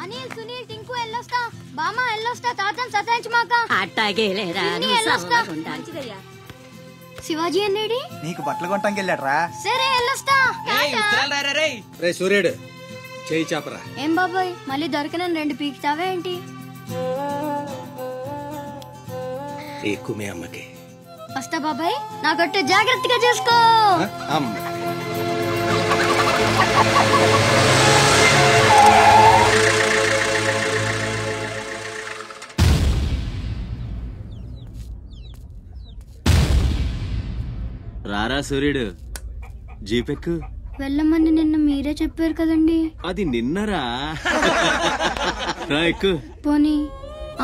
అనిల్ సునీల్ టింకు ఎల్లొస్తా బామ్మ ఎల్లొస్తా తాతని సతాయించమాక అట్టాగేలేరా శివాజీ అన్నేడి నీకు బట్టలు కొంటానికి వెళ్ళాడ్రా. సరే ఎల్లొస్తా. రే సూర్యుడు చేయి చాపరా. ఏం బాబాయ్ మళ్ళీ దొరికిన 2 పీకుతావే ఏంటి? ఎక్కువ మీ అమ్మకి వస్తా బాబాయ్, నా గొట్టె జాగ్రత్తగా చేసుకో. అమ్మ రారా సూర్యుడు, జీపెక్కు. వెళ్ళమని నిన్న మీరే చెప్పారు కదండి. అది నిన్నరా. రా ఎక్కు. పోనీ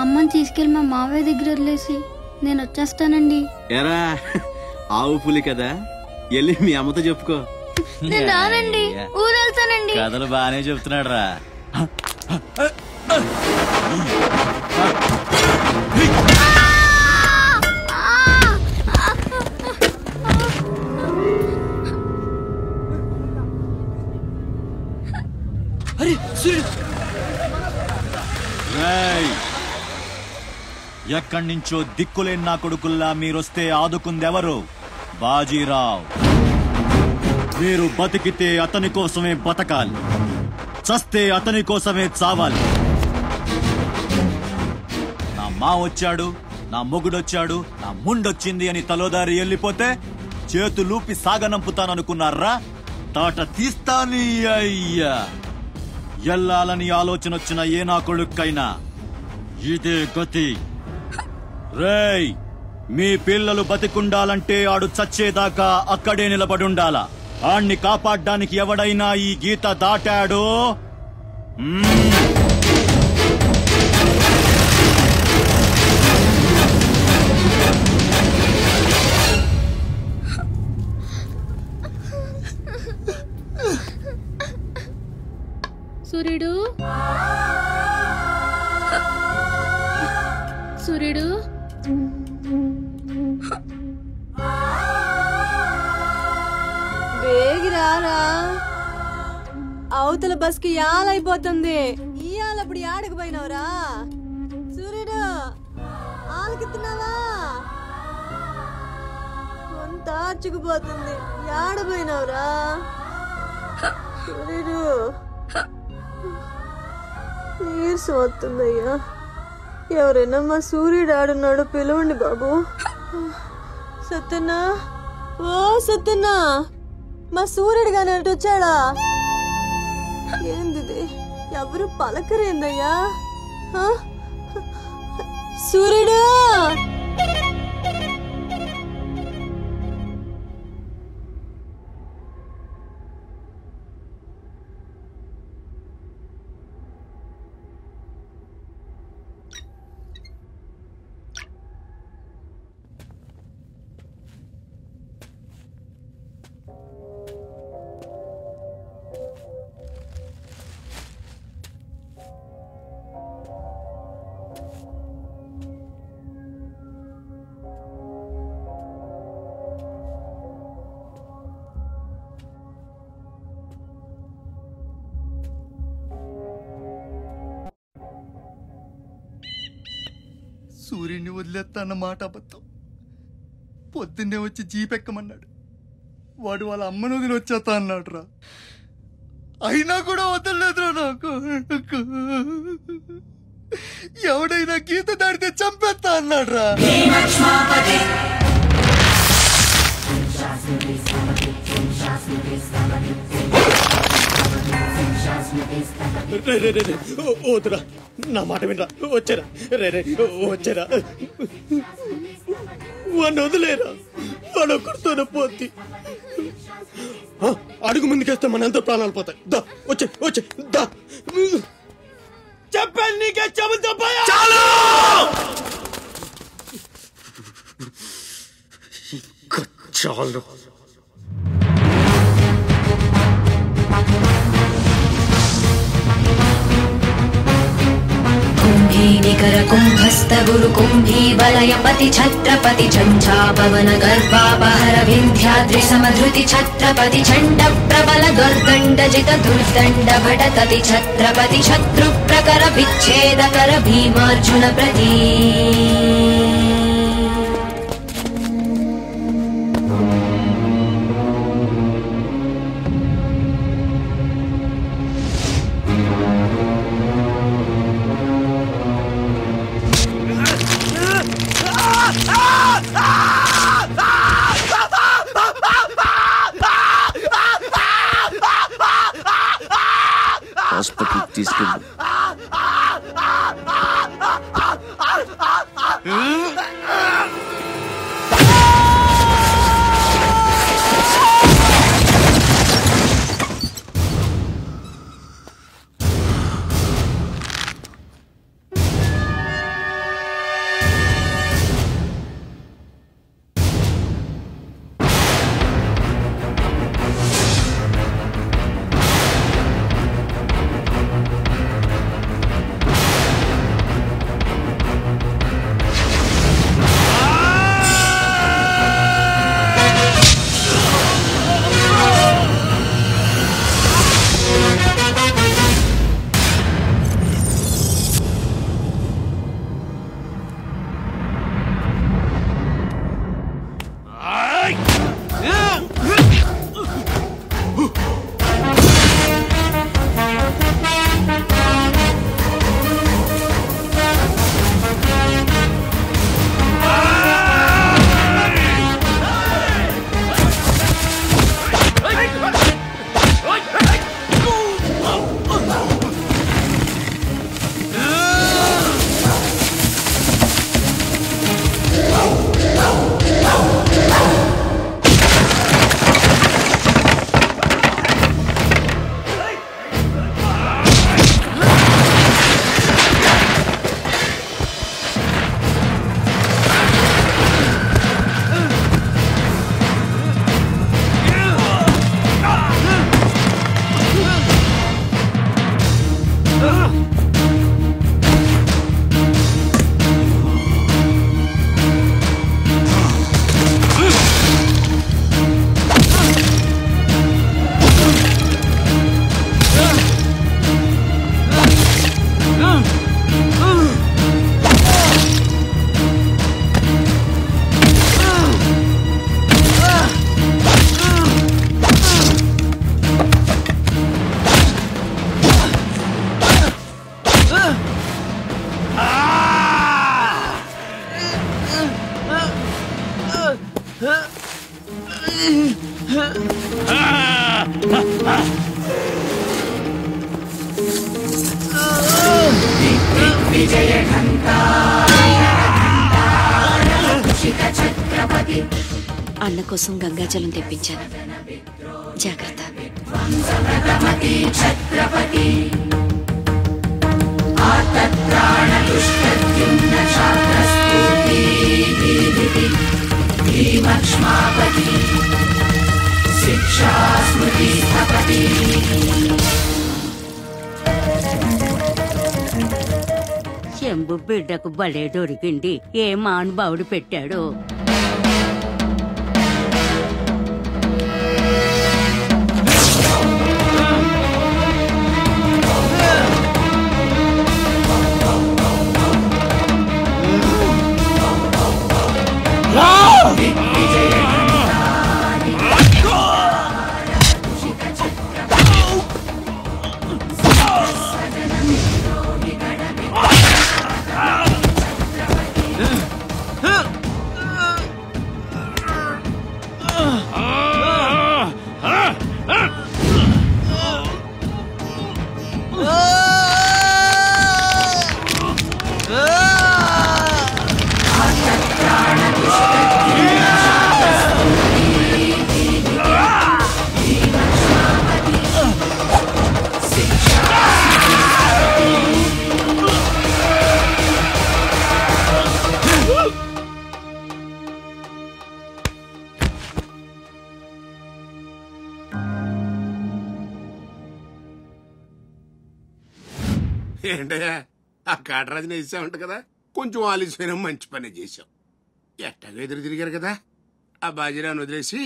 అమ్మని తీసుకెళ్లి మా మావయ్య దగ్గర వదిలేసి నేను వచ్చేస్తానండి. ఎరా ఆవు పులి కదా, వెళ్ళి మీ అమ్మతో చెప్పుకో. నేను రానండి, ఊరు వెళ్తానండి. కథలు బానే చెప్తున్నాడు రా. ఎక్కడి నుంచో దిక్కులేని నా కొడుకుల్లా మీరొస్తే ఆదుకుందెవరు? బాజీరావ్. మీరు బతికితే అతని కోసమే బతకాలి, చస్తే అతని కోసమే చావాలి. నా మా వచ్చాడు, నా మొగుడొచ్చాడు, నా ముండొచ్చింది అని తలోదారి వెళ్ళిపోతే చేతులూపి సాగనంపుతాననుకున్నారా? తాట తీస్తాని అయ్యా. ఎల్లాలని ఆలోచన వచ్చిన ఏ నా కొడుక్కైనా ఇదే గతి. రేయ్, మీ పిల్లలు బతికుండాలంటే ఆడు చచ్చేదాకా అక్కడే నిలబడుండాలా. ఆణ్ణి కాపాడ్డానికి ఎవడైనా ఈ గీత దాటాడో సూర్యుడు, సూర్యుడు, వేగిరారా, అవతల బస్ కి యాలైపోతుంది. ఇయాలప్పుడు యాడకు పోయినవరా? సూర్యుడు ఆలకిస్తున్నావా? కొంత ఆర్చుకుపోతుంది, యాడపోయినవరా సూర్యుడు? నీరసం వస్తుందయ్యా, ఎవరైనా మా సూర్యుడు ఆడున్నాడు పిలవండి బాబు. సత్యన్నా, ఓ సత్యన్నా, మా సూర్యుడు గాని అటు వచ్చాడా? ఏంది ఎవరు పలకరేందయ్యా? సూర్యుడు, సూర్యుడిని వదిలేస్తా అన్న మాట అబద్ధం. పొద్దున్నే వచ్చి జీపెక్కమన్నాడు. వాడు వాళ్ళ అమ్మను వదిలి వచ్చేస్తా అన్నాడు రా. అయినా కూడా వదలలేదురా నాకు. ఎవడైనా గీత దాడితే చంపేస్తా అన్నాడు రా. వద్దురా, నా మాట వినరా. వచ్చారా రే రే, వచ్చారా. వాడిని వదిలేరా, వాడు ఒక్కడితోనే పోతి. అడుగు ముందుకేస్తే మన ఎంత ప్రాణాలు పోతాయి. దా వచ్చే వచ్చే దా. చెప్పాను నీకే, చెబుతా చాలు. కుంభీనిక शङ्कर कुम्भस्थ गुरु कुम्भी वलयपति छत्रपति झञ्झापवन गर्भापहर विन्ध्याद्रि समधृति छत्रपति चण्ड प्रबल दुर्दण्ड जित दुर्दण्ड भटतति छत्रपति शत्रु प्रकर विच्छेदकर भीमार्जुन प्रती హాస్పిటల్ తీసుకెళ్ళు. అన్న కోసం గంగాజలం తెప్పించాను, జాగ్రత్త. శంభు బిడ్డకు బలే దొరికింది. ఏ మానుభావుడు పెట్టాడు. ఏంటయ్యా ఆ కాటరాజుని వేసామంట కదా, కొంచెం ఆలస్యమైన మంచి పని చేశాం. ఎట్టగా ఎదురు తిరిగారు కదా, ఆ బాజీరావుని వదిలేసి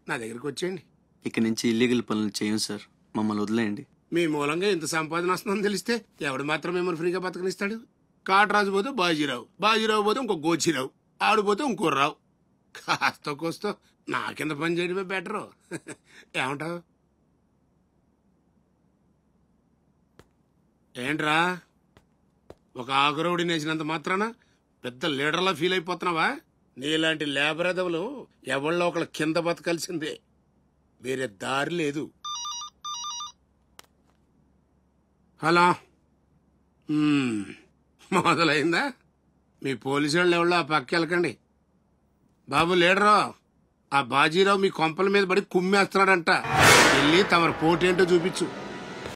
నా దగ్గరికి వచ్చేయండి. ఇక నుంచి ఇల్లీగల్ పనులు చేయం సార్, మమ్మల్ని వదిలేయండి. మీ మూలంగా ఇంత సంపాదన వస్తుందని తెలిస్తే ఎవడు మాత్రం మిమ్మల్ని ఫ్రీగా బతకనిస్తాడు? కాటరాజు పోతే బాజీరావు, బాజీరావు పోతే ఇంకో గోచిరావు, ఆడిపోతే ఇంకో రావు. కాస్త కోస్తో నా కింద పని చేయడమే బెటరు. ఏమంటావు? ఏంట్రా, ఒక ఆకురవుడి నేసినంత మాత్రాన పెద్ద లీడర్లా ఫీల్ అయిపోతున్నావా? నీలాంటి లేబర్ ఎదవలు ఎవళ్ళో ఒకళ్ళ కింద బతకాల్సిందే, వేరే దారి లేదు. హలో, మొదలైందా? మీ పోలీసు వాళ్ళు ఎవరో ఆ పక్క వెళ్ళకండి. బాబు లీడరు, ఆ బాజీరావు మీ కొంపల మీద పడి కుమ్మేస్తున్నాడంట, వెళ్ళి తమరు పోటీ ఏంటో చూపించు.